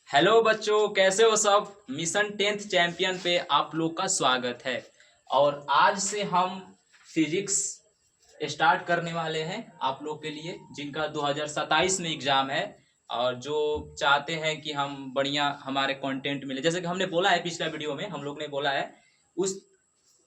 Hello बच्चों, कैसे हो सब। मिशन 10th चैंपियन पे आप लोग का स्वागत है। और आज से हम फिजिक्स स्टार्ट करने वाले हैं आप लोग के लिए, जिनका 2027 में एग्जाम है और जो चाहते हैं कि हम बढ़िया हमारे कंटेंट मिले, जैसे कि हमने बोला है पिछला वीडियो में, हम लोग ने बोला है उस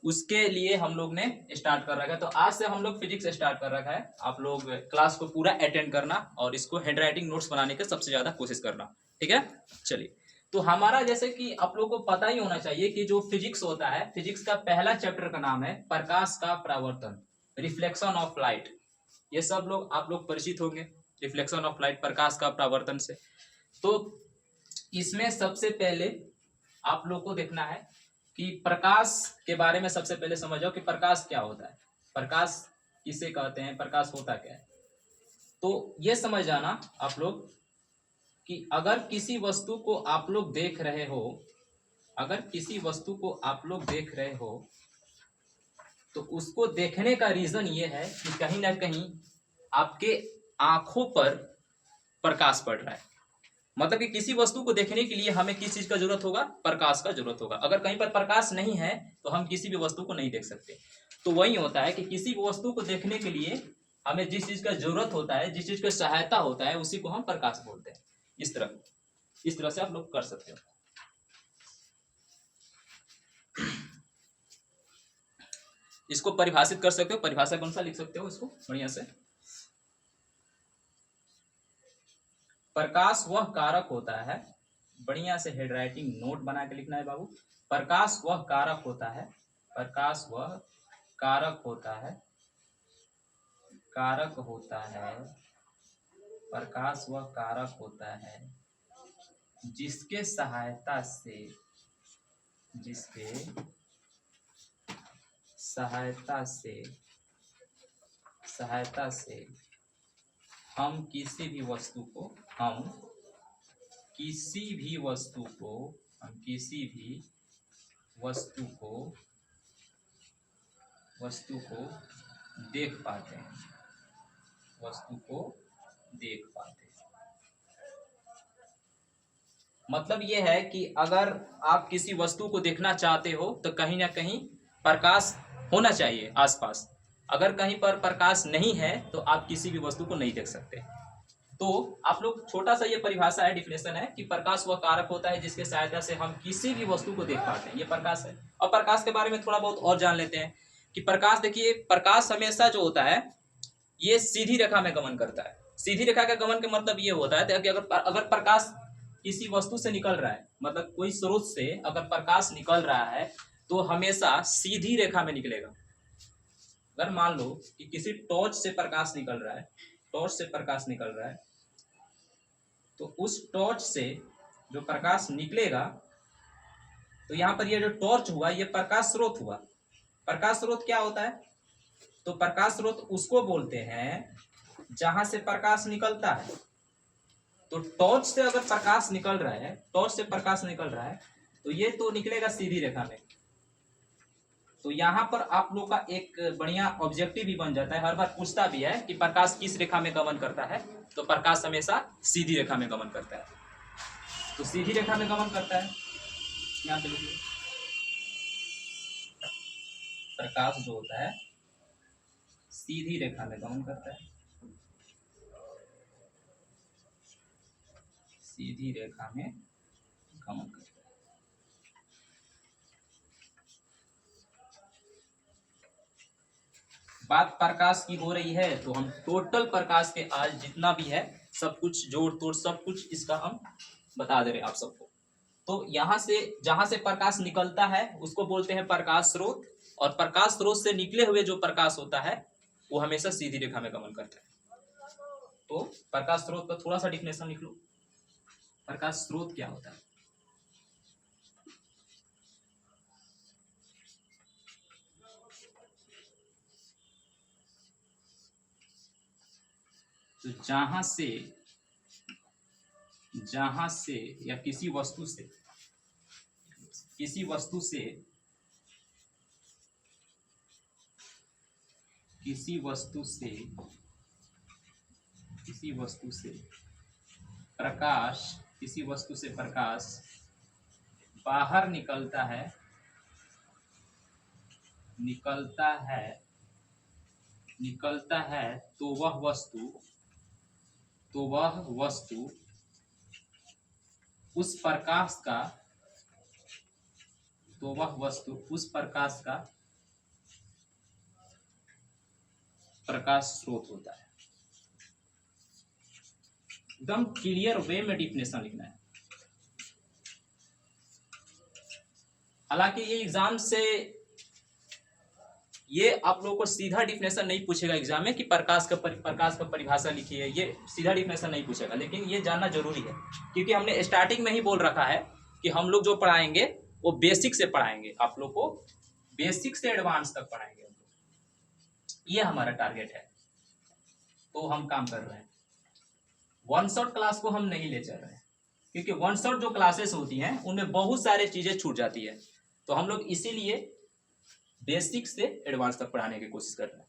उसके लिए हम लोग ने स्टार्ट कर रखा है। तो आज से हम लोग फिजिक्स स्टार्ट कर रखा है। आप लोग क्लास को पूरा अटेंड करना और इसको हैंडराइटिंग नोट्स बनाने की सबसे ज्यादा कोशिश करना, ठीक है। चलिए, तो हमारा जैसे कि आप लोगों को पता ही होना चाहिए कि जो फिजिक्स होता है, फिजिक्स का पहला चैप्टर का नाम है प्रकाश का परावर्तन, रिफ्लेक्शन ऑफ लाइट। ये सब लोग आप लोग परिचित होंगे रिफ्लेक्शन ऑफ लाइट, प्रकाश का परावर्तन से। तो इसमें सबसे पहले आप लोग को देखना है कि प्रकाश के बारे में सबसे पहले समझो कि प्रकाश क्या होता है, प्रकाश किसे कहते हैं, प्रकाश होता क्या है। तो ये समझ जाना आप लोग कि अगर किसी वस्तु को आप लोग देख रहे हो, अगर किसी वस्तु को आप लोग देख रहे हो तो उसको देखने का रीजन ये है कि कहीं ना कहीं आपके आंखों पर प्रकाश पड़ रहा है। मतलब कि किसी वस्तु को देखने के लिए हमें किस चीज का जरूरत होगा, प्रकाश का जरूरत होगा। अगर कहीं पर प्रकाश नहीं है तो हम किसी भी वस्तु को नहीं देख सकते। तो वही होता है कि किसी भी वस्तु को देखने के लिए हमें जिस चीज का जरूरत होता है, जिस चीज का सहायता होता है, उसी को हम प्रकाश बोलते हैं। इस तरह से आप लोग कर सकते हो। इसको परिभाषित कर सकते हो, परिभाषा कौन सा लिख सकते हो इसको बढ़िया से। प्रकाश वह कारक होता है, बढ़िया से हेड राइटिंग नोट बना के लिखना है बाबू। प्रकाश वह कारक होता है, प्रकाश वह कारक होता है, कारक होता है, प्रकाश वह कारक होता है जिसके सहायता से, जिसके सहायता से, सहायता से हम किसी भी वस्तु को, हम किसी भी वस्तु को, हम किसी भी वस्तु को, वस्तु को देख पाते हैं, वस्तु को देख पाते हैं। मतलब यह है कि अगर आप किसी वस्तु को देखना चाहते हो तो कहीं ना कहीं प्रकाश होना चाहिए आसपास। अगर कहीं पर प्रकाश नहीं है तो आप किसी भी वस्तु को नहीं देख सकते। तो आप लोग छोटा सा ये परिभाषा है, डिफिनेशन है कि प्रकाश वह कारक होता है जिसके सहायता से हम किसी भी वस्तु को देख पाते हैं, ये प्रकाश है। और प्रकाश के बारे में थोड़ा बहुत और जान लेते हैं कि प्रकाश, देखिए प्रकाश हमेशा जो होता है ये सीधी रेखा में गमन करता है। सीधी रेखा का गमन का मतलब ये होता है कि अगर अगर प्रकाश किसी वस्तु से निकल रहा है, मतलब कोई स्रोत से अगर प्रकाश निकल रहा है तो हमेशा सीधी रेखा में निकलेगा। अगर मान लो कि किसी टॉर्च से प्रकाश निकल रहा है, टॉर्च से प्रकाश निकल रहा है, तो उस टॉर्च से जो प्रकाश निकलेगा, तो यहाँ पर ये जो टॉर्च हुआ ये प्रकाश स्रोत हुआ। प्रकाश स्रोत क्या होता है? तो प्रकाश स्रोत उसको बोलते हैं जहां से प्रकाश निकलता है। तो टॉर्च से अगर प्रकाश निकल रहा है, टॉर्च से प्रकाश निकल रहा है तो ये तो निकलेगा सीधी रेखा में। तो यहाँ पर आप लोग का एक बढ़िया ऑब्जेक्टिव भी बन जाता है, हर बार पूछता भी है कि प्रकाश किस रेखा में गमन करता है। तो प्रकाश हमेशा सीधी रेखा में गमन करता है। तो सीधी रेखा में गमन करता है, यहाँ पे लिखिए प्रकाश जो होता है सीधी रेखा में गमन करता है, सीधी रेखा में गमन करता है। बात प्रकाश की हो रही है तो हम टोटल प्रकाश के आज जितना भी है सब कुछ जोड़ तोड़ सब कुछ इसका हम बता दे रहे हैं आप सबको। तो यहाँ से जहां से प्रकाश निकलता है उसको बोलते हैं प्रकाश स्रोत, और प्रकाश स्रोत से निकले हुए जो प्रकाश होता है वो हमेशा सीधी रेखा में गमन करता है। तो प्रकाश स्रोत का थोड़ा सा डिफिनेशन लिख लो, प्रकाश स्रोत क्या होता है। तो जहां से या किसी वस्तु से, किसी वस्तु से, किसी वस्तु से, किसी वस्तु से प्रकाश किसी वस्तु से प्रकाश बाहर निकलता है तो वह वस्तु उस प्रकाश का प्रकाश स्रोत होता है। एकदम क्लियर वे में डिफिनेशन लिखना है। हालांकि ये एग्जाम से ये आप लोगों को सीधा डिफिनेशन नहीं पूछेगा एग्जाम में कि प्रकाश का परिभाषा लिखिए, ये सीधा डिफिनेशन नहीं पूछेगा, लेकिन ये जानना जरूरी है क्योंकि हमने स्टार्टिंग में ही बोल रखा है कि हम लोग जो पढ़ाएंगे वो बेसिक से पढ़ाएंगे, आप लोग को बेसिक से एडवांस तक पढ़ाएंगे। ये हमारा टारगेट है, तो हम काम कर रहे हैं। वन शॉट क्लास को हम नहीं ले चल रहे हैं क्योंकि वन शॉट जो क्लासेस होती हैं उनमें बहुत सारे चीजें छूट जाती है, तो हम लोग इसीलिए बेसिक से एडवांस तक पढ़ाने की कोशिश कर रहे हैं।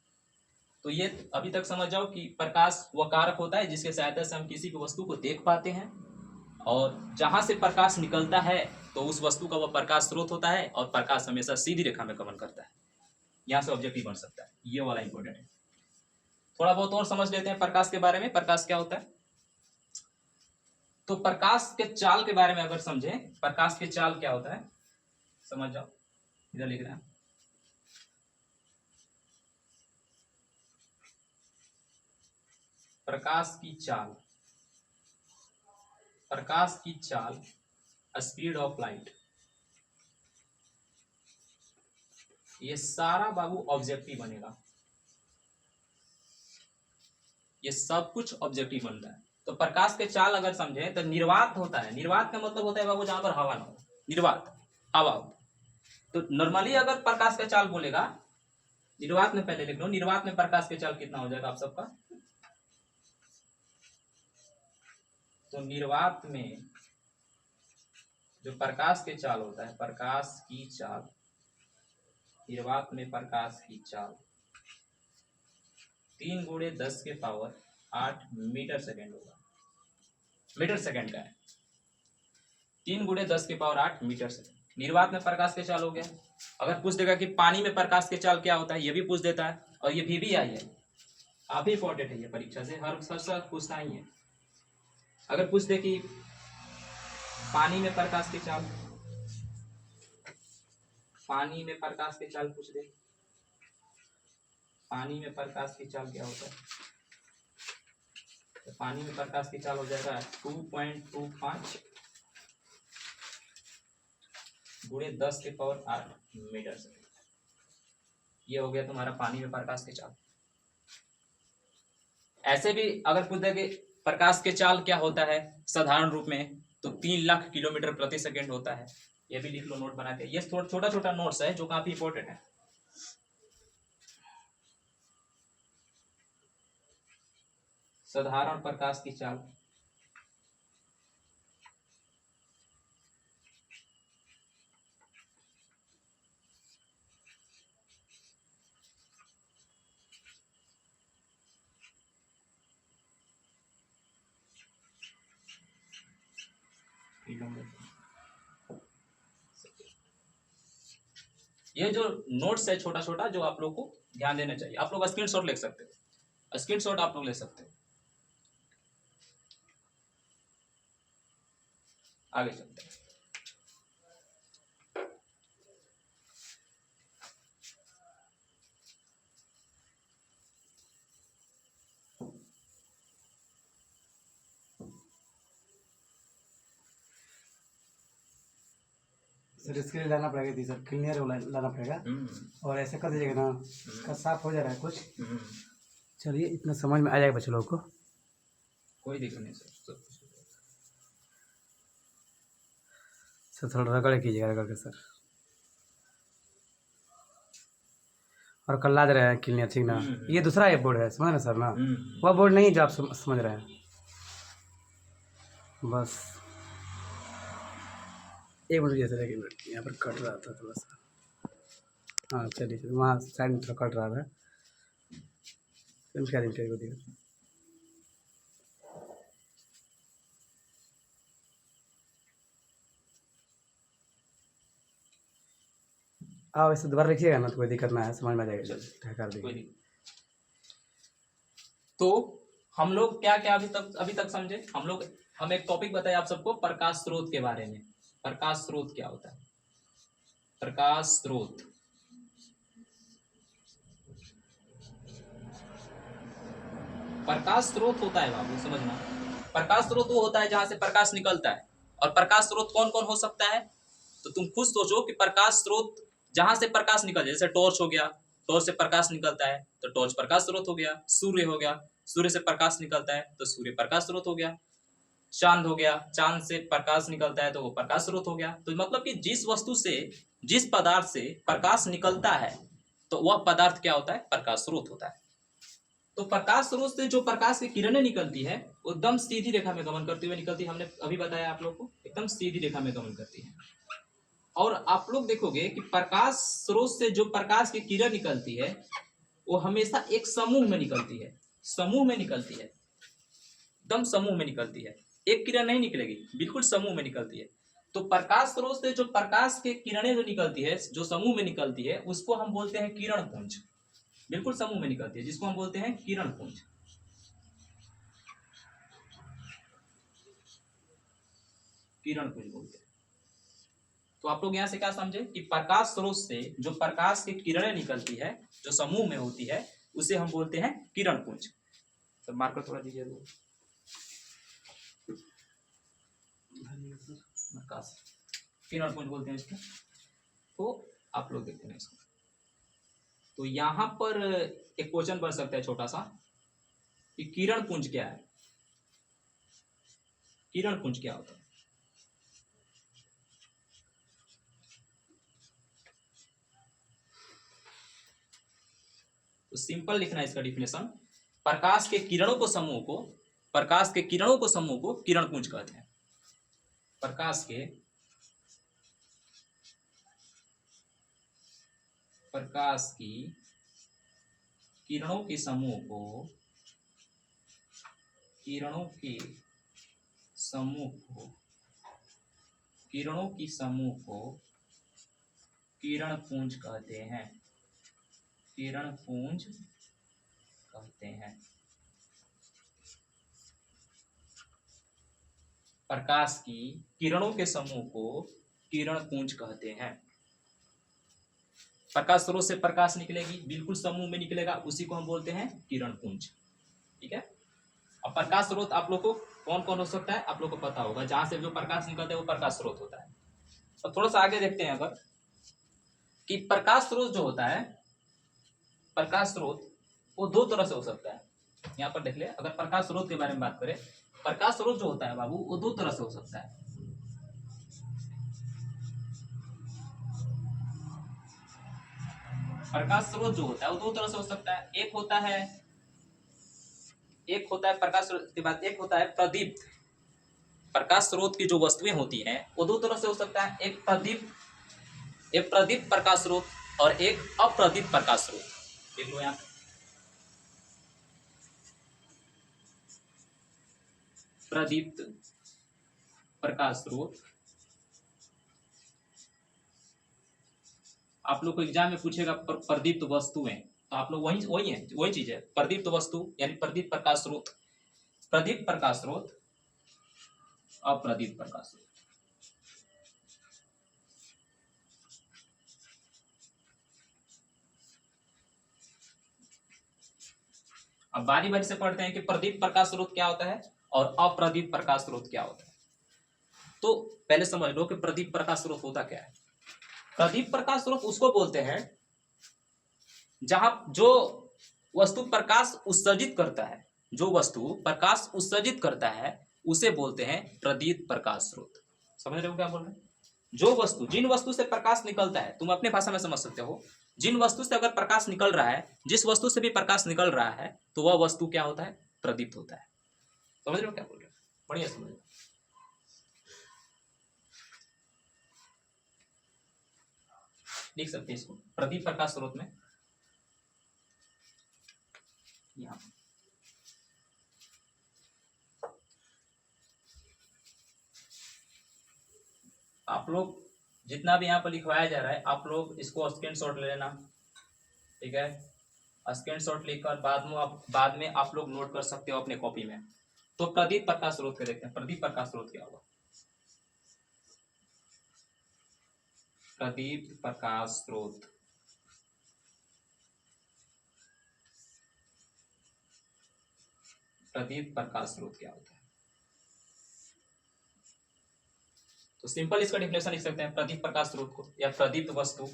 तो ये अभी तक समझ जाओ कि प्रकाश वह कारक होता है जिसके सहायता से हम किसी भी वस्तु को देख पाते हैं, और जहां से प्रकाश निकलता है तो उस वस्तु का वह प्रकाश स्रोत होता है, और प्रकाश हमेशा सीधी रेखा में गमन करता है। यहाँ से ऑब्जेक्टिव बन सकता है, ये वाला इंपॉर्टेंट है। थोड़ा बहुत और समझ लेते हैं प्रकाश के बारे में, प्रकाश क्या होता है। तो प्रकाश के चाल के बारे में अगर समझें, प्रकाश के चाल क्या होता है समझ जाओ, इधर लिख रहे हैं। प्रकाश की चाल स्पीड ऑफ लाइट, ये सारा बाबू ऑब्जेक्टिव बनेगा, ये सब कुछ ऑब्जेक्टिव बन रहा है। तो प्रकाश के चाल अगर समझे तो निर्वात होता है, निर्वात का मतलब होता है बाबू जहां पर हवा ना हो, निर्वात हवा हो। तो नॉर्मली अगर प्रकाश का चाल बोलेगा, निर्वात में पहले लिख लो, निर्वात में प्रकाश के चाल कितना हो जाएगा आप सबका। तो निर्वात में जो प्रकाश के चाल होता है, प्रकाश की चाल, निर्वात में प्रकाश की चाल 3 × 10⁸ मीटर सेकेंड होगा, मीटर सेकेंड का है, 3 × 10⁸ मीटर सेकेंड। निर्वात में प्रकाश के चाल हो गया। अगर पूछ देगा कि पानी में प्रकाश के चाल क्या होता है, ये भी पूछ देता है, और ये भी आई है, काफी इंपॉर्टेंट है ये, परीक्षा से हर सर पूछना ही है। अगर पूछ दे कि पानी में प्रकाश के चाल, पानी में प्रकाश के चाल पूछ दे, पानी में प्रकाश की चाल क्या होता है, तो पानी में प्रकाश की चाल हो जाएगा 2.25 × 10⁸ मीटर सेकेंड। ये हो गया तुम्हारा पानी में प्रकाश के चाल। ऐसे भी अगर पूछ दे कि प्रकाश के चाल क्या होता है साधारण रूप में, तो 3 लाख किलोमीटर प्रति सेकेंड होता है। ये भी लिख लो नोट बना के, ये छोटा छोटा नोट्स है जो काफी इंपॉर्टेंट है। साधारण प्रकाश की चाल, ये जो नोट्स है छोटा छोटा जो आप लोग को ध्यान देना चाहिए। आप लोग स्क्रीनशॉट ले सकते हो, स्क्रीनशॉट आप लोग ले सकते हो। आगे चलते हैं। सर इसके लिए लाना पड़ेगा थी सर, क्लीनर लाना पड़ेगा, और ऐसे कर दीजिएगा ना, इसका साफ हो जा रहा है कुछ। चलिए इतना समझ में आ जाएगा बच्चे लोगों को, कोई दिक्कत नहीं सर। सर थोड़ा रगड़ कीजिएगा, रगड़ के सर, और कल ला दे रहे हैं क्लीनर, ठीक ना। ये दूसरा ये बोर्ड है, समझ ना सर ना, वह बोर्ड नहीं जो आप समझ रहे हैं। बस एक मिनट जैसे, एक मिनट यहाँ पर कट रहा था थोड़ा सा। हाँ चलिए, वहाँ साइड में थोड़ा कट रहा था, क्या दिन आप ऐसे दोबारा लिखिएगा ना तो कोई दिक्कत ना है, समझ में आ जाएगा, जल्दी कर कोई दीजिए। नहीं। तो हम लोग क्या क्या अभी तक समझे हम लोग। हम एक टॉपिक बताए आप सबको प्रकाश स्रोत के बारे में। प्रकाश स्रोत क्या होता है? प्रकाश स्रोत प्रकाश स्रोत होता है बाबू, समझना। प्रकाश स्रोत वो होता है जहां से प्रकाश निकलता है। और प्रकाश स्रोत कौन कौन हो सकता है? तो तुम खुद सोचो कि प्रकाश स्रोत जहां से प्रकाश निकल जाए, जैसे टॉर्च हो गया, टॉर्च से प्रकाश निकलता है तो टॉर्च प्रकाश स्रोत हो गया। सूर्य हो गया, सूर्य से प्रकाश निकलता है तो सूर्य प्रकाश स्रोत हो गया। चांद हो गया, चांद से प्रकाश निकलता है तो वो प्रकाश स्रोत हो गया। तो मतलब कि जिस वस्तु से, जिस पदार्थ से प्रकाश निकलता है तो वह पदार्थ क्या होता है? प्रकाश स्रोत होता है। तो प्रकाश स्रोत से जो प्रकाश की किरणें निकलती है वो एकदम सीधी रेखा में गमन करते हुए निकलती है। हमने अभी बताया आप लोग को, एकदम सीधी रेखा में गमन करती है। और आप लोग देखोगे कि प्रकाश स्रोत से जो प्रकाश की किरण निकलती है वो हमेशा एक समूह में निकलती है। समूह में निकलती है, एकदम समूह में निकलती है। एक किरण नहीं निकलेगी, बिल्कुल समूह में निकलती है। तो प्रकाश स्रोत से जो प्रकाश की किरणें जो निकलती है, जो समूह में निकलती है, उसको हम बोलते हैं किरण पुंज। बिल्कुल समूह में निकलती है, जिसको हम बोलते हैं किरण पुंज। किरण पुंज बोलते हैं। तो आप लोग यहाँ से क्या समझे कि प्रकाश स्रोत से जो प्रकाश की किरणें निकलती है, जो समूह में होती है, उसे हम बोलते हैं किरण पुंज। तो मार्कर थोड़ा दीजिए दो। प्रकाश किरण पुंज बोलते हैं इसको। तो आप लोग देखते हैं इसको। तो यहाँ पर एक क्वेश्चन बन सकता है छोटा सा कि किरण पुंज क्या है? किरण पुंज क्या होता है? तो सिंपल लिखना है इसका डिफिनेशन। प्रकाश के किरणों को समूह को, प्रकाश के किरणों को समूह को किरण पुंज कहते हैं। प्रकाश के प्रकाश की किरणों के समूह को, किरणों के समूह को, किरणों की समूह को किरण पुंज कहते हैं। किरण पुंज कहते हैं। प्रकाश की किरणों के समूह को किरण पुंज कहते हैं। प्रकाश स्रोत से प्रकाश निकलेगी, बिल्कुल समूह में निकलेगा, उसी को हम बोलते हैं किरण पुंज। ठीक है। अब प्रकाश स्रोत आप लोग को कौन कौन हो सकता है आप लोग को पता होगा। जहां से जो प्रकाश निकलता है वो प्रकाश स्रोत होता है। और थोड़ा सा आगे देखते हैं अगर, कि प्रकाश स्रोत जो होता है, प्रकाश स्रोत वो दो तरह से हो सकता है। यहाँ पर देख ले, अगर प्रकाश स्रोत के बारे में बात करें, प्रकाश स्रोत जो होता है बाबू वो दो तरह से हो सकता है। प्रकाश स्रोत जो होता है वो दो तरह से हो सकता है। एक होता है प्रकाश स्रोत के बाद एक होता है प्रदीप्त। प्रकाश स्रोत की जो वस्तुएं होती हैं वो दो तरह से हो सकता है। एक प्रदीप्त प्रकाश स्रोत और एक अप्रदीप्त प्रकाश स्रोत। देख लो यहाँ, प्रदीप्त प्रकाश स्रोत। आप लोग को एग्जाम में पूछेगा प्रदीप्त वस्तुएं, तो आप लोग वही चीज है। प्रदीप्त वस्तु यानी प्रदीप्त प्रकाश स्रोत, प्रदीप्त प्रकाश स्रोत, अप्रदीप्त प्रकाश स्रोत। अब बारी बारी से पढ़ते हैं कि प्रदीप्त प्रकाश स्रोत क्या होता है और अप्रदीप्त प्रकाश स्रोत क्या होता है। तो पहले समझ लो कि प्रदीप्त प्रकाश स्रोत होता क्या है। प्रदीप्त प्रकाश स्रोत उसको बोलते हैं जहां जो वस्तु प्रकाश उत्सर्जित करता है, जो वस्तु प्रकाश उत्सर्जित करता है उसे बोलते हैं प्रदीप्त प्रकाश स्रोत। समझ रहे हो क्या बोल रहे हैं? जो वस्तु, जिन वस्तु से प्रकाश निकलता है, तुम अपने भाषा में समझ सकते हो, जिन वस्तु से अगर प्रकाश निकल रहा है, जिस वस्तु से भी प्रकाश निकल रहा है, तो वह वस्तु क्या होता है? प्रदीप्त होता है। समझ रहे हो क्या बोल रहे हो? बढ़िया समझ रहे हो। लिख सकते हैं इसको प्रदीप्त प्रकाश स्रोत में। यहाँ आप लोग जितना भी यहाँ पर लिखवाया जा रहा है आप लोग इसको स्क्रीनशॉट ले लेना, ठीक है। स्क्रीनशॉट लेकर बाद में आप लोग नोट कर सकते हो अपने कॉपी में। तो प्रदीप प्रकाश स्रोत के देखते हैं, प्रदीप प्रकाश स्रोत क्या होगा। प्रदीप प्रकाश स्रोत, प्रदीप प्रकाश स्रोत क्या होता है। तो सिंपल इसका डिफिनेशन लिख सकते हैं प्रदीप प्रकाश स्रोत को, या प्रदीप्त वस्तु,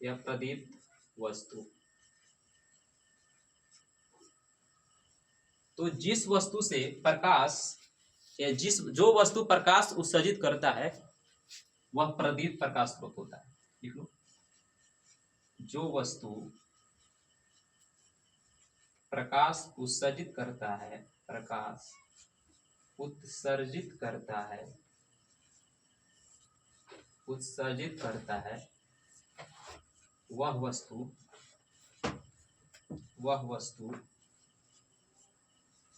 या प्रदीप्त वस्तु। तो जिस वस्तु से प्रकाश या जो वस्तु प्रकाश उत्सर्जित करता है वह प्रदीप्त प्रकाश स्रोत होता है। लिख लो, जो वस्तु प्रकाश उत्सर्जित करता है, प्रकाश उत्सर्जित करता है, उत्सर्जित करता है, वह वस्तु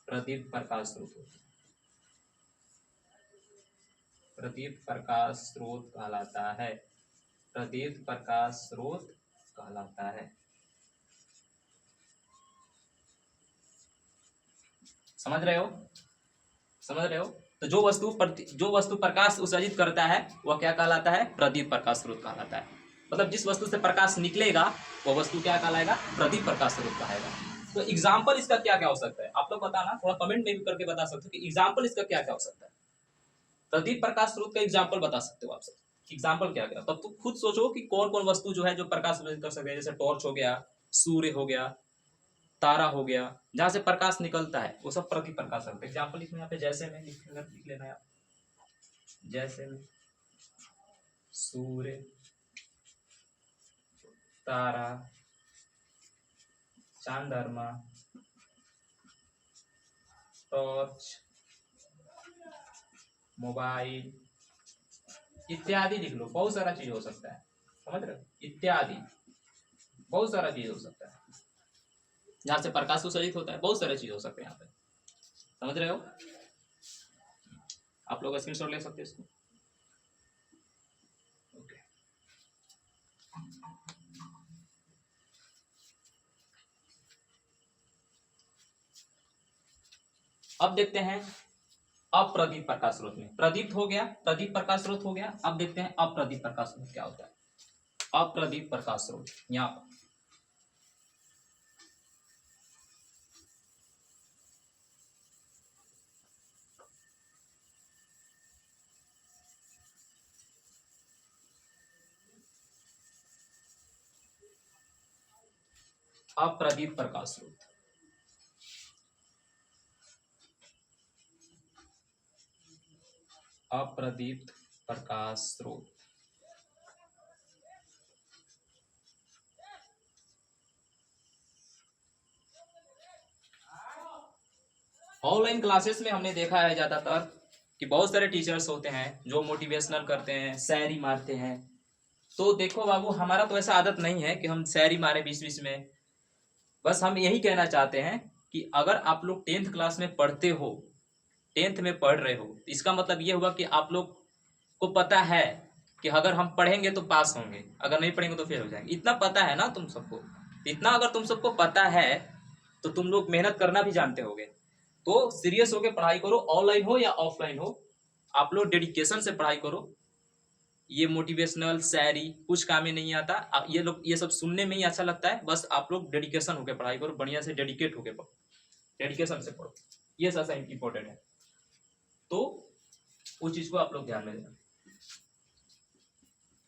प्रदीप्त प्रकाश स्रोत होता है। प्रदीप्त प्रकाश स्रोत कहलाता है, प्रदीप्त प्रकाश स्रोत कहलाता है। समझ रहे हो, समझ रहे हो। तो जो वस्तु प्रकाश उत्सर्जित करता है वह क्या कहलाता है, प्रदीप्त प्रकाश स्रोत कहलाता है। मतलब जिस वस्तु से प्रकाश निकलेगा वह वस्तु क्या कहलाएगा, प्रदीप्त प्रकाश स्रोत कहेगा। तो एग्जाम्पल इसका क्या क्या हो सकता है, आप लोग बताना, थोड़ा कमेंट में भी करके बता सकते हो कि एग्जाम्पल इसका क्या क्या हो सकता है। प्रदीप प्रकाश स्रोत का एग्जाम्पल बता सकते हो आप सब, एग्जाम्पल क्या क्या। तब तो खुद सोचो कि कौन कौन वस्तु जो है जो प्रकाश कर सकते हैं, जैसे टॉर्च हो गया, सूर्य हो गया, तारा हो गया, जहां से प्रकाश निकलता है वो सब प्रदीप प्रकाश स्रोत। एग्जाम्पल लिखना यहाँ पे, जैसे में लिख लेना यार, जैसे में सूर्य, तारा, चांद्रमा, टॉर्च, मोबाइल इत्यादि लिख लो। बहुत सारा चीज हो सकता है, समझ रहे हो, इत्यादि बहुत सारा चीज हो सकता है जहां से प्रकाश उत्सर्जित होता है। बहुत सारे चीज हो सकते हैं यहाँ पे, समझ रहे हो। आप लोग स्क्रीनशॉट ले सकते हो इसको, ओके। अब देखते हैं अप्रदीप्त प्रकाश स्रोत में, प्रदीप्त हो गया, प्रदीप्त प्रकाश स्रोत हो गया। अब देखते हैं अप्रदीप्त प्रकाश स्रोत क्या होता है। अप्रदीप्त प्रकाश स्रोत यहाँ पर अप्रदीप्त प्रकाश स्रोत, अप्रदीप्त प्रकाश स्रोत। ऑनलाइन क्लासेस में हमने देखा है ज्यादातर कि बहुत सारे टीचर्स होते हैं जो मोटिवेशनल करते हैं, शायरी मारते हैं। तो देखो बाबू, हमारा तो ऐसा आदत नहीं है कि हम शायरी मारे बीच बीच में। बस हम यही कहना चाहते हैं कि अगर आप लोग 10th क्लास में पढ़ते हो, 10th में पढ़ रहे हो, तो इसका मतलब ये हुआ कि आप लोग को पता है कि अगर हम पढ़ेंगे तो पास होंगे, अगर नहीं पढ़ेंगे तो फेल हो जाएंगे। इतना पता है ना तुम सबको। इतना अगर तुम सबको पता है तो तुम लोग मेहनत करना भी जानते होगे। तो सीरियस होकर पढ़ाई करो, ऑनलाइन हो या ऑफलाइन हो, आप लोग डेडिकेशन से पढ़ाई करो। ये मोटिवेशनल शायरी कुछ काम में नहीं आता। ये लोग ये सब सुनने में ही अच्छा लगता है। बस आप लोग डेडिकेशन होकर पढ़ाई करो, बढ़िया से डेडिकेट होकर पढ़ो, डेडिकेशन से पढ़ो, ये सबसे इंपॉर्टेंट है। तो उस चीज को आप लोग ध्यान में देना,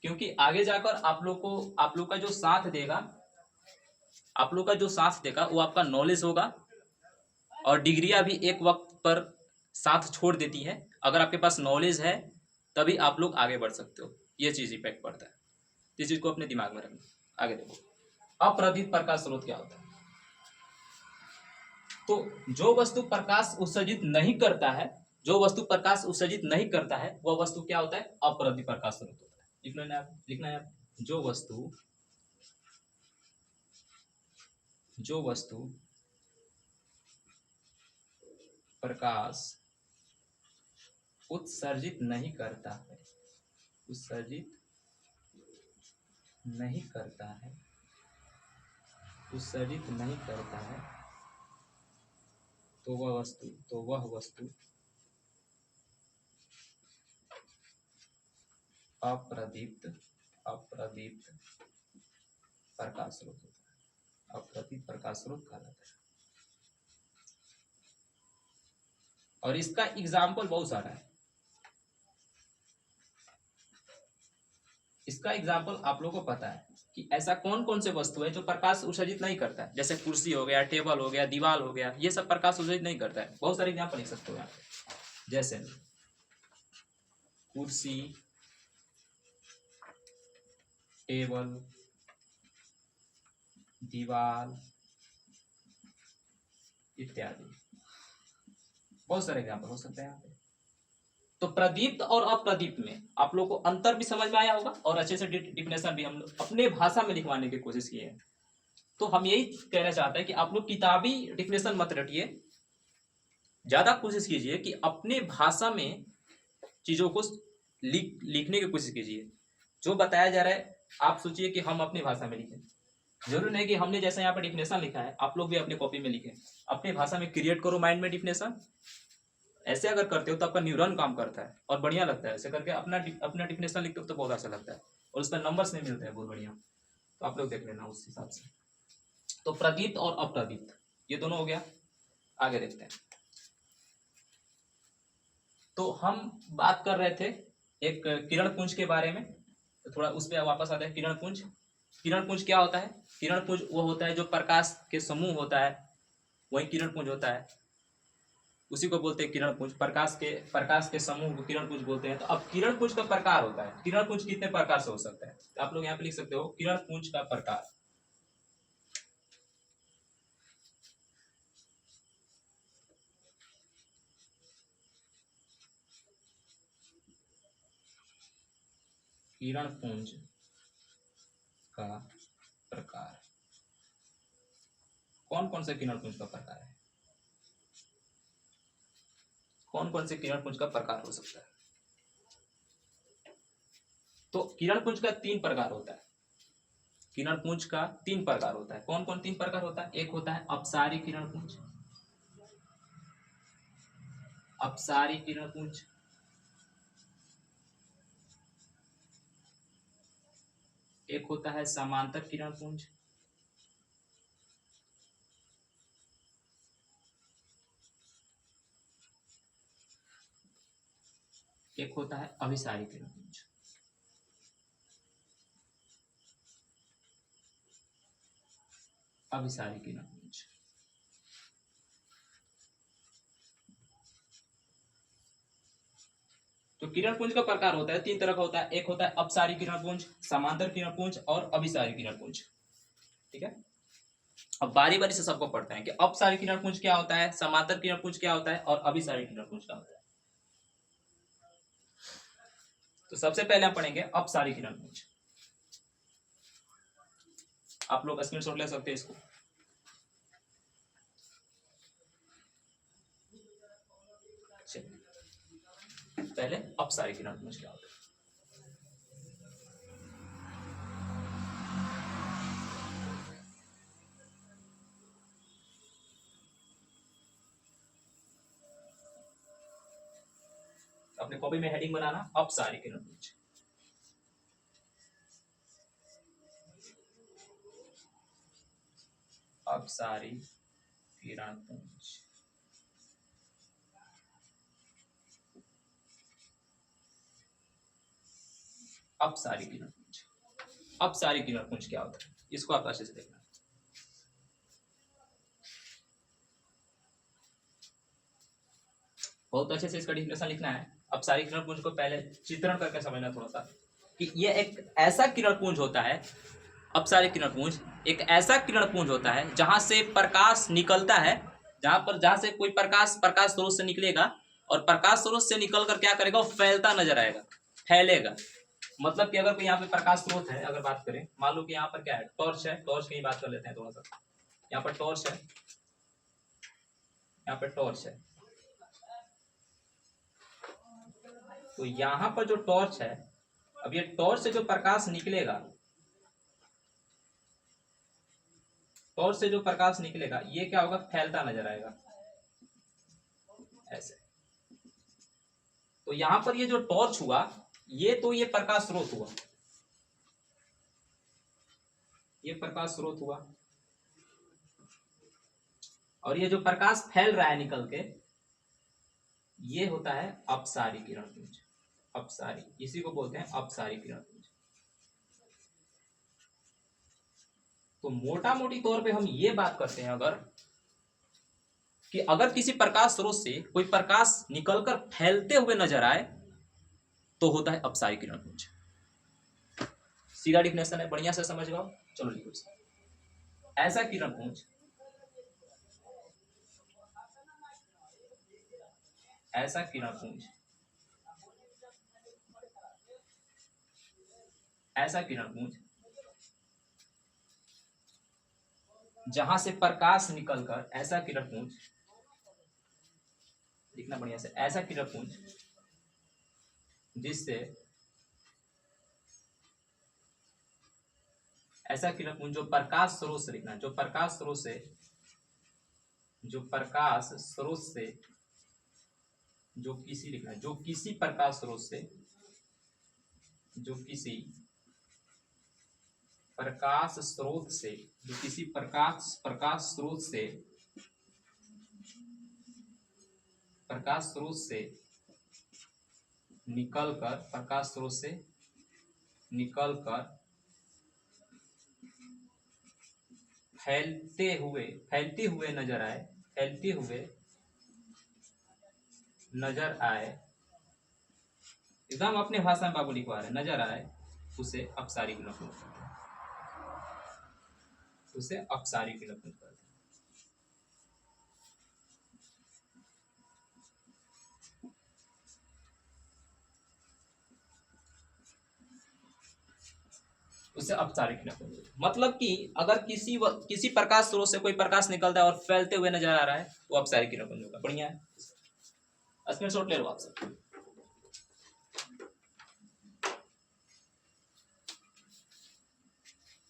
क्योंकि आगे जाकर आप लोग का जो साथ देगा, आप लोग का जो साथ देगा वो आपका नॉलेज होगा। और डिग्रियां भी एक वक्त पर साथ छोड़ देती है। अगर आपके पास नॉलेज है तभी आप लोग आगे बढ़ सकते हो, ये चीज इफेक्ट पड़ता है। इस चीज को अपने दिमाग में रखना। आगे देखो, अप्रदीप्त प्रकाश स्रोत क्या होता है। तो जो वस्तु प्रकाश उत्सर्जित नहीं करता है, जो वस्तु प्रकाश उत्सर्जित नहीं करता है वह वस्तु क्या होता है, अप्रदीप्त प्रकाश स्रोत होता है। लिखना है जो वस्तु प्रकाश उत्सर्जित नहीं करता है, उत्सर्जित नहीं करता है, उत्सर्जित नहीं करता है, तो वह वस्तु अप्रदीप्त प्रकाश स्रोत होता है, अप्रदीप्त प्रकाश स्रोत कहा जाता है। और इसका एग्जाम्पल बहुत सारा है। इसका एग्जाम्पल आप लोगों को पता है कि ऐसा कौन कौन से वस्तु है जो प्रकाश उत्सर्जित नहीं करता है। जैसे कुर्सी हो गया, टेबल हो गया, दीवार हो गया, ये सब प्रकाश उत्सर्जित नहीं करता है। बहुत सारे एग्जाम्पल लिख सकते हो यहाँ पे, जैसे कुर्सी, टेबल, दीवार इत्यादि, बहुत सारे एग्जाम्पल हो सकते हैं यहाँ पे। तो प्रदीप्त और अप्रदीप्त में आप लोग को अंतर भी समझ में आया होगा और अच्छे से डिफिनेशन भी हम लोग अपने भाषा में लिखवाने की कोशिश किए हैं। तो हम यही कहना चाहते हैं कि आप लोग किताबी डिफिनेशन मत रटिए, ज्यादा कोशिश कीजिए कि अपने भाषा में चीजों को लिखने की कोशिश कीजिए। जो बताया जा रहा है आप सोचिए कि हम अपनी भाषा में लिखें। जरूर नहीं कि हमने जैसे यहाँ पर डिफिनेशन लिखा है आप लोग भी अपनी कॉपी में लिखें, अपनी भाषा में क्रिएट करो माइंड में डिफिनेशन। ऐसे अगर करते हो तो आपका न्यूरॉन काम करता है और बढ़िया लगता है। ऐसे करके अपना डिफिनेशन लिखते हो तो बहुत अच्छा लगता है और उस पर नंबर्स नहीं मिलते हैं बहुत बढ़िया। तो आप लोग देख लेना उस हिसाब से। तो प्रदीप्त और अप्रदीप्त ये दोनों हो गया। आगे देखते हैं। तो हम बात कर रहे थे एक किरण पुंज के बारे में, तो थोड़ा उस पर वापस आते हैं। किरण पुंज, किरण पुंज क्या होता है? किरण पुंज वो होता है जो प्रकाश के समूह होता है, वही किरण पुंज होता है, उसी को बोलते हैं किरण पुंज। प्रकाश के समूह को किरण पुंज बोलते हैं। तो अब किरण पुंज का प्रकार होता है। किरण पुंज कितने प्रकार से हो सकता है? तो आप लोग यहाँ पे लिख सकते हो किरण पुंज का प्रकार। किरण पुंज का प्रकार, कौन कौन से किरण पुंज का प्रकार है? कौन कौन से किरण पुंज का प्रकार हो सकता है? तो किरण पुंज का 3 प्रकार होता है। किरण पुंज का 3 प्रकार होता है। कौन कौन 3 प्रकार होता है? एक होता है अपसारी किरण पुंज, अपसारी किरण पुंज, एक होता है समांतर किरण पुंज, एक होता है अभिसारी किरण पुंज। अभिसारी किरण पुंज। तो किरण पुंज का प्रकार होता है 3 तरह का होता है। एक होता है अपसारी किरण पुंज, समांतर किरण पुंज और अभिसारी किरण पुंज। ठीक है, अब बारी बारी से सबको पढ़ते हैं कि अपसारी किरण पुंज क्या होता है, समांतर किरण पुंज क्या होता है और अभिसारी किरण पुंज क्या होता है। तो सबसे पहले हम पढ़ेंगे अपसारी किरण पुंज। आप लोग स्क्रीनशॉट ले सकते हैं इसको। पहले अपसारी किरण पुंज क्या होता है। अपने कॉपी में हेडिंग बनाना अपसारी किरण पुंज। अपसारी किरण पुंज। अपसारी किरण पुंज। अपसारी किरण पुंज क्या होता है इसको आप अच्छे से देखना। बहुत अच्छे से इसका डिफिनेशन लिखना है। अपसारी किरण पुंज को पहले चित्रण करके समझना थोड़ा सा कि ये एक ऐसा किरण पुंज होता है। अपसारी किरण पुंज एक ऐसा किरण पुंज होता है जहां से प्रकाश निकलता है, जहां से कोई प्रकाश स्रोत से निकलेगा और प्रकाश स्रोत से निकलकर क्या करेगा, वो फैलता नजर आएगा, फैलेगा। मतलब कि अगर कोई यहाँ पे प्रकाश स्रोत है, अगर बात करें, मान लो कि यहाँ पर क्या है, टॉर्च है। टॉर्च की बात कर लेते हैं थोड़ा सा। यहाँ पर टॉर्च है, यहाँ पर टॉर्च है। तो यहाँ पर जो टॉर्च है, अब ये टॉर्च से जो प्रकाश निकलेगा, टॉर्च से जो प्रकाश निकलेगा ये क्या होगा, फैलता नजर आएगा ऐसे। तो यहाँ पर ये जो टॉर्च हुआ ये तो ये प्रकाश स्रोत हुआ, ये प्रकाश स्रोत हुआ, और ये जो प्रकाश फैल रहा है निकल के ये होता है अपसारी किरण पुंज। अपसारी, इसी को बोलते हैं अपसारी किरण पुंज। तो मोटा मोटी तौर पे हम ये बात करते हैं अगर कि अगर किसी प्रकाश स्रोत से कोई प्रकाश निकलकर फैलते हुए नजर आए तो होता है अपसारी किरण पुंज। सीधा डिफिनेशन है, बढ़िया से समझ गए। चलो लिखो इसको। ऐसा किरण पुंज, ऐसा किरण पुंज, ऐसा किरण पुंज जहां से प्रकाश निकलकर, ऐसा किरण पुंज, लिखना बढ़िया से, ऐसा किरण पुंज जिससे, ऐसा किरण पुंज जो प्रकाश स्रोत से, लिखना जो प्रकाश स्रोत से, जो प्रकाश स्रोत से, जो किसी, लिखना जो किसी प्रकाश स्रोत से, जो किसी प्रकाश स्रोत से, जो किसी प्रकाश स्रोत से, प्रकाश स्रोत से निकलकर, प्रकाश स्रोत से निकलकर फैलते हुए नजर आए, फैलते हुए नजर आए, एकदम अपने भाषा में बाबू लिखवा रहे, नजर आए, उसे अपसारी किरण पुंज, उसे अपसारी किरण पुंज कहते हैं। उसे अपसारी किरण पुंज, मतलब कि अगर किसी प्रकाश स्रोत से कोई प्रकाश निकलता है और फैलते हुए नजर आ रहा है वो अपसारी किरण पुंज होगा। बढ़िया है, स्क्रीनशॉट ले लो आप सब।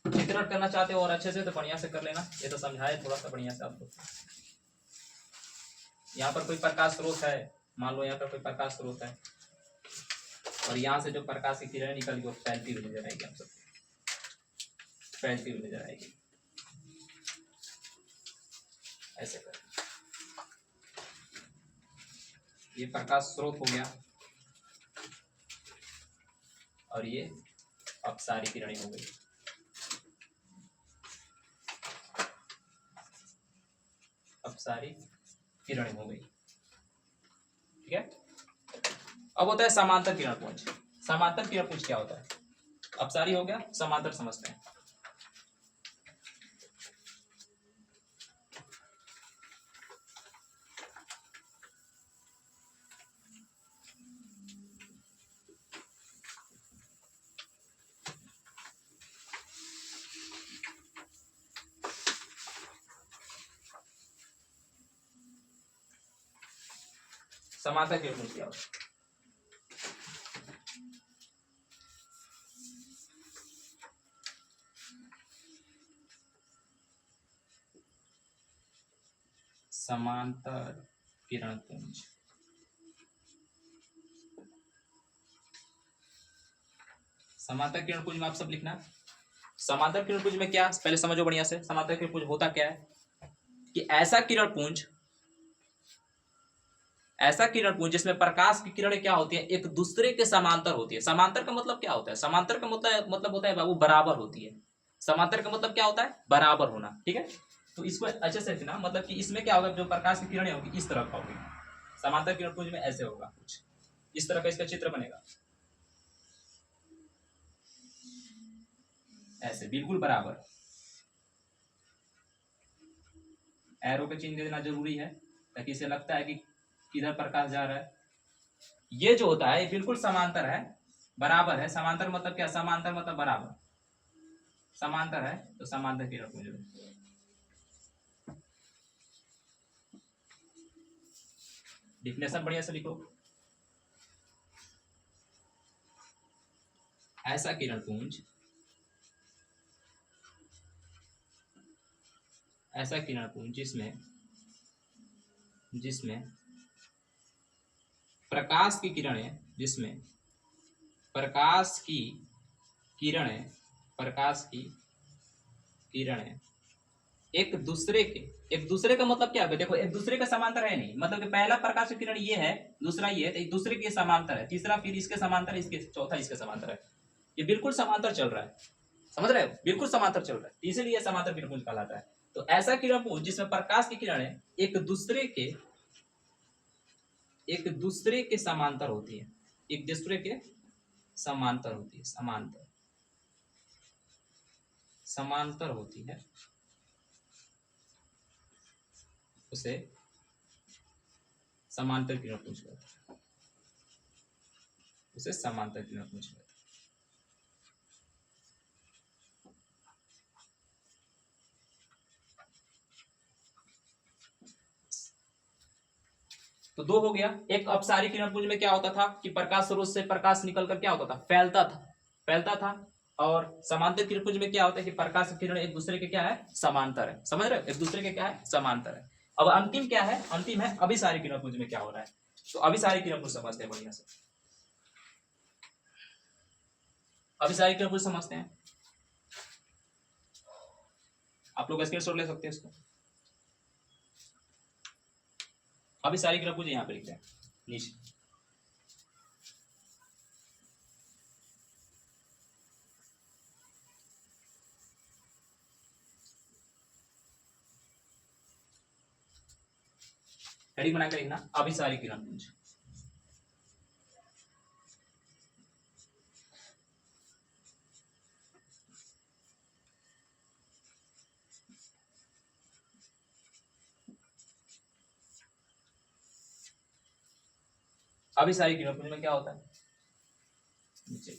चित्रण करना चाहते हो और अच्छे से तो बढ़िया से कर लेना, ये तो समझाए थोड़ा सा बढ़िया से आपको। यहाँ पर कोई प्रकाश स्रोत है, मान लो यहाँ पर कोई प्रकाश स्रोत है और यहाँ से जो प्रकाश की किरण निकल वो फैलती हुई नजर आएगी, आप सबको फैलती हुई नजर आएगी, ऐसे कर। ये प्रकाश स्रोत हो गया और ये अपसारी किरणें हो गई। अपसारी किरणें हो गई, ठीक है। अब होता है समांतर किरण पुंज। समांतर किरण पुंज क्या होता है? अपसारी हो गया, समांतर समझते हैं। समांतर किरण पुंज क्या होता है? समांतर किरण पुंज, समांतर किरण पुंज में आप सब लिखना। समांतर किरण पुंज में क्या, पहले समझो बढ़िया से। समांतर किरण पुंज होता क्या है कि ऐसा किरण पुंज, ऐसा किरण पुंज जिसमें प्रकाश की किरणें क्या होती है, एक दूसरे के समांतर होती है। समांतर का मतलब क्या होता है? समांतर का मतलब होता है बाबू बराबर होती है। समांतर का मतलब क्या होता है? बराबर होना, ठीक है। तो इसको अच्छे से लिखना, मतलब कि इसमें क्या होगा, जो प्रकाश की किरणें होगी इस तरह का होगी। समांतर किरण पुंज में ऐसे होगा, कुछ इस तरह का इसका चित्र बनेगा, ऐसे बिल्कुल बराबर। एरो का चिन्ह दे देना जरूरी है ताकि इसे लगता है कि किधर प्रकाश जा रहा है। ये जो होता है बिल्कुल समांतर है, बराबर है। समांतर मतलब क्या? समांतर मतलब बराबर। समांतर है तो समांतर किरण पुंज। डिफिनेशन बढ़िया से लिखो। ऐसा किरण पुंज, ऐसा किरण पुंज जिसमें प्रकाश की किरणें, जिसमें प्रकाश की किरणें एक दूसरे का मतलब क्या है? देखो एक दूसरे का समांतर है नहीं, मतलब कि पहला प्रकाश की किरण ये है, दूसरा ये है, तो एक दूसरे के समांतर है, तीसरा फिर इसके समांतर, इसके चौथा इसके समांतर है, ये बिल्कुल समांतर चल रहा है, समझ रहे हो? बिल्कुल समांतर चल रहा है, इसीलिए समांतर किरण पुंज कहलाता है। तो ऐसा किरण पुंज जिसमें प्रकाश की किरणें एक दूसरे के समांतर होती है, एक दूसरे के समांतर होती है, समांतर होती है, उसे समांतर किरण पुंज कहते हैं, उसे समांतर किरण पुंज कहते हैं। तो दो हो गया। एक अपसारी किरण पुंज में क्या होता था कि प्रकाश स्रोत से प्रकाश निकलकर क्या होता था? फैलता था। और समांतर किरण पुंज में क्या होता है कि प्रकाश किरण एक दूसरे के क्या है? समांतर है, समझ रहे हो? एक दूसरे के क्या है? समांतर है। अब अंतिम क्या है? अंतिम है अभिसारी किरण पुंज में क्या हो रहा है। तो अभिसारी किरण पुंज समझते हैं बढ़िया से। अभिसारी किरण पुंज समझते हैं, आप लोग स्क्रीनशॉट ले सकते हैं इसको। अभिसारी किरण पुंज यहाँ पे लिखते हैं नीचे। हेडिंग बनाकर लिखना अभिसारी किरण पुंज। अभिसारी किरण पुंज में क्या होता है? नीचे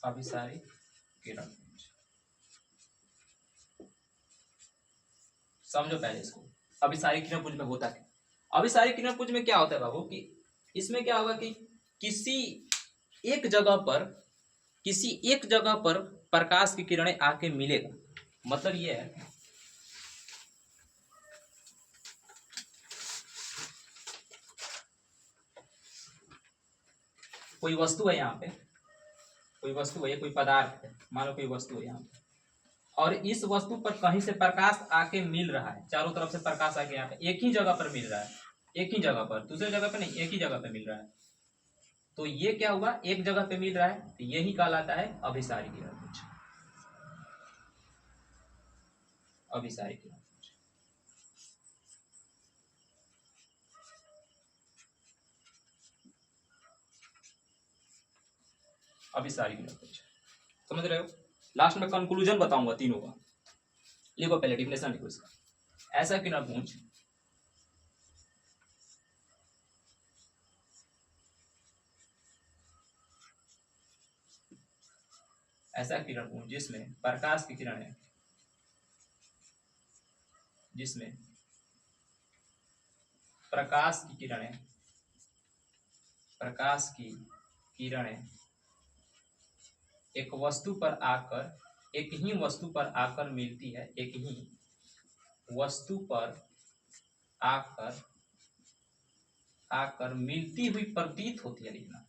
अभिसारी किरण पुंज समझो पहले इसको। अभिसारी किरण पुंज में होता क्या? अभिसारी किरण पुंज में क्या होता है बाबू कि इसमें क्या होगा कि किसी एक जगह पर प्रकाश की किरणें आके मिलेगा। मतलब ये है कोई वस्तु है यहाँ पे, कोई वस्तु है, कोई पदार्थ है, मान लो कोई वस्तु है यहाँ पे, और इस वस्तु पर कहीं से प्रकाश आके मिल रहा है, चारों तरफ से प्रकाश आके यहाँ पे एक ही जगह पर मिल रहा है, एक ही जगह पर, दूसरे जगह पे नहीं, एक ही जगह पे मिल रहा है। तो ये क्या हुआ? एक जगह पे मिल रहा है, तो यही कहलाता है अभिसारी किरण पुंज। अभिसारी किरण पुंज, अभिसारी किरण पुंज, समझ रहे हो? लास्ट में कंक्लूजन बताऊंगा तीनों का। लिखो पहले डिफिनेशन लिखो इसका। ऐसा किरण पुंज ऐसा किरण पुंज जिसमें प्रकाश की किरणें एक वस्तु पर आकर, एक ही वस्तु पर आकर मिलती है, एक ही वस्तु पर आकर मिलती हुई प्रतीत होती है, लिखना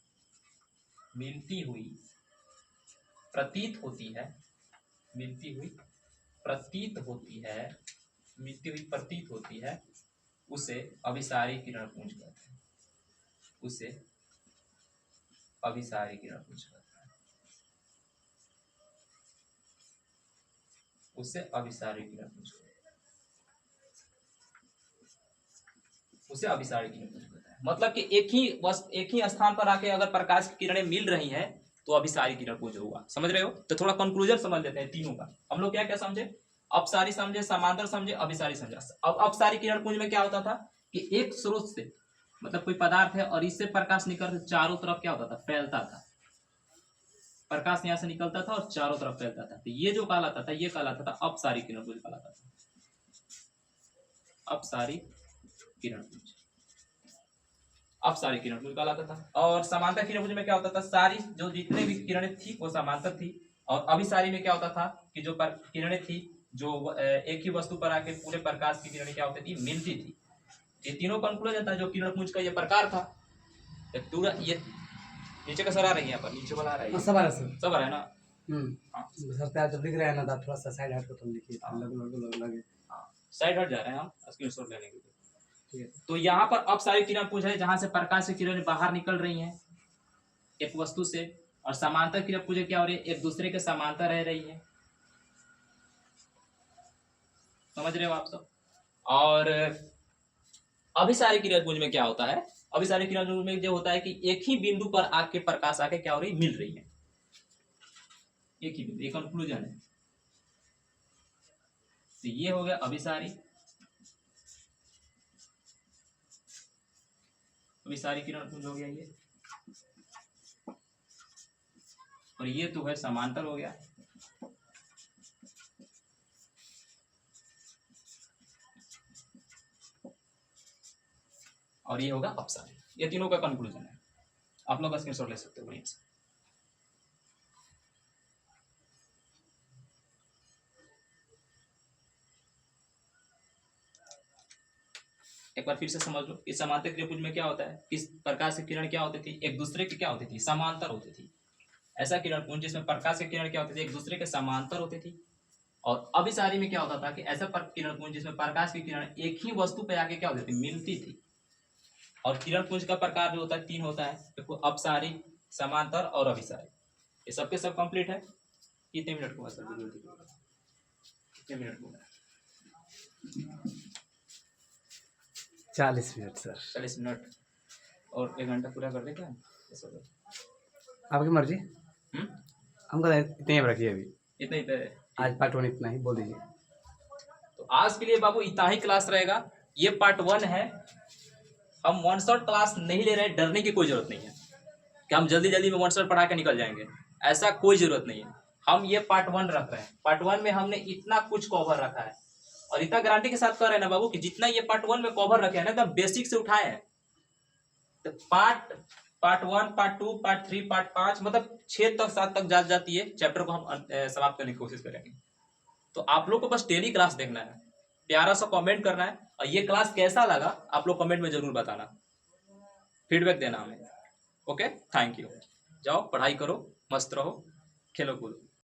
मिलती हुई प्रतीत होती है, उसे अभिसारी किरण पुंज कहते हैं, उसे अभिसारी किरण पुंज कहते हैं, उसे अभिसारी किरण पुंज कहते हैं, उसे अभिसारी किरण पुंज कहते हैं। मतलब कि एक ही स्थान पर आके अगर प्रकाश की किरणें मिल रही हैं तो अभिसारी किरण पुंज होगा। समझ रहे हो? तो थोड़ा कंक्लूजन समझ लेते हैं तीनों का। हम लोग क्या क्या समझे? अपसारी समझे, समांतर समझे, अभिसारी समझे। अब अपसारी किरण पुंज में क्या होता था कि एक स्रोत से मतलब कोई पदार्थ है और इससे प्रकाश निकल चारों तरफ क्या होता था, फैलता था। प्रकाश यहाँ से निकलता था और चारों तरफ फैलता था। तो ये जो कहलाता था, ये कहलाता था अपसारी किरण पुंज कहलाता था। अपसारी किरण पुंज, अपसारी किरण पुंज कहलाता था। और समांतर किरण पुंज में क्या होता था, सारी जो जितने भी किरणें थी वो समांतर थी। और अभिसारी में क्या होता था कि जो किरणें थी जो एक ही वस्तु पर आके पूरे प्रकाश की किरणें क्या होती थी, मिलती थी। ये तीनों कंक्लूजन था जो किरण पुंज का ये प्रकार था। तो पूरा ये नीचे का सर आ रही है, यहाँ पर नीचे वाला आ रहा है, सब आ रहा है सर, सब आ रहा है ना। सर प्यार जब लिख रहे हैं ना तो थोड़ा सा साइड हट कर तुम लिखिए, लगे साइड हट जा रहे हैं हम स्क्रीनशॉट लेने के लिए। ठीक है। तो यहाँ पर अपसारी किरण पुंज है जहां से प्रकाश की किरणें बाहर निकल रही हैं एक वस्तु से, और समांतर किरण पुंज क्या हो रही है, एक दूसरे के समांतर रह रही है। समझ रहे हो आप सब? और अभिसारी किरण पुंज में क्या होता है, अभिसारी किरण पुंज में जो होता है कि एक ही बिंदु पर आके प्रकाश आके क्या हो रही, मिल रही है। एक ही बिंदु, ये कंक्लूजन है। तो ये हो गया अभिसारी, अभिसारी किरण पुंज हो गया ये। और ये तो है समांतर हो गया। और ये होगा अपसारी। ये तीनों का कंक्लूजन है। आप लोग स्क्रीनशॉट ले सकते हो वहीं से। एक बार फिर से समझ लो कि समांतर किरण पुंज में क्या होता है, किस प्रकार से किरण क्या होती थी, एक दूसरे की क्या होती थी, समांतर होती थी। ऐसा किरण पुंज जिसमें प्रकाश की किरण क्या होती थी, एक दूसरे के समांतर होती थी। और अभिसारी में क्या होता था कि ऐसा किरण पुंज जिसमें प्रकाश की किरण एक ही वस्तु पे आके क्या होती थी, मिलती थी। और किरण पुंज का प्रकार जो होता है तीन होता है, देखो अपसारी, समांतर और अभिसारी। ये सबके सब कंप्लीट है। कितने मिनट को सर वीडियो दिखेगा, कितने मिनट को? 40 मिनट सर। 40 मिनट और 1 घंटा पूरा कर दे क्या? आपकी मर्जी। हम कहते हैं इतने ही रखिए अभी, इतना ही है आज पार्ट 1 इतना ही बोल दीजिए। तो आज के लिए बाबू इतना ही क्लास रहेगा। ये पार्ट 1 है। हम वन शॉट क्लास नहीं ले रहे हैं, डरने की कोई जरूरत नहीं है कि हम जल्दी जल्दी में वन शॉट पढ़ा के निकल जाएंगे, ऐसा कोई जरूरत नहीं है। हम ये पार्ट 1 रख रहे हैं। पार्ट 1 में हमने इतना कुछ कवर रखा है और इतना गारंटी के साथ कह रहे हैं ना बाबू कि जितना ये पार्ट 1 में कवर रखे हैं ना एकदम बेसिक से उठाए हैं। तो पार्ट 1, पार्ट 2, पार्ट 3, पार्ट 5 मतलब 6 तक 7 तक जा जाती है चैप्टर को हम समाप्त करने की कोशिश करेंगे। तो आप लोग को बस डेली क्लास देखना है, प्यारा सा कमेंट करना है और ये क्लास कैसा लगा आप लोग कमेंट में जरूर बताना, फीडबैक देना हमें। Okay, thank you. जाओ पढ़ाई करो, मस्त रहो, खेलो कूदो।